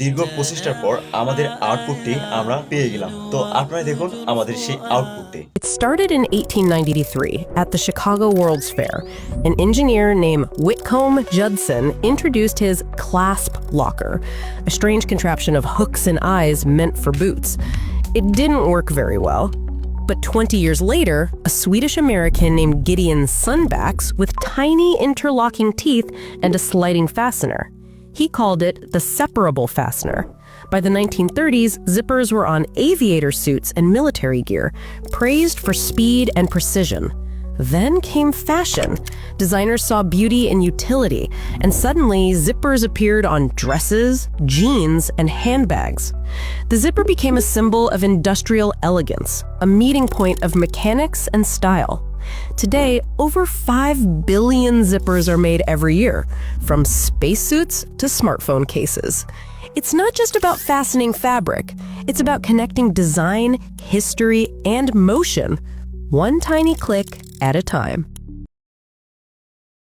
দীর্ঘ প্রচেষ্টার পর আমাদের আউটপুটটি আমরা পেয়ে গেলাম। তো আপনারা দেখুন আমাদের সেই আউটপুটটি। It started in 1893 at the Chicago World's Fair. An engineer named Whitcomb Judson introduced his Clasp locker, a strange contraption of hooks and eyes meant for boots. It didn't work very well. But 20 years later, a Swedish American named Gideon Sundbacks with tiny interlocking teeth and a sliding fastener. He called it the separable fastener. By the 1930s, zippers were on aviator suits and military gear, praised for speed and precision. Then came fashion. Designers saw beauty and utility, and suddenly zippers appeared on dresses, jeans, and handbags. The zipper became a symbol of industrial elegance, a meeting point of mechanics and style. Today, over 5 billion zippers are made every year, from spacesuits to smartphone cases. It's not just about fastening fabric, it's about connecting design, history, and motion, one tiny click at a time.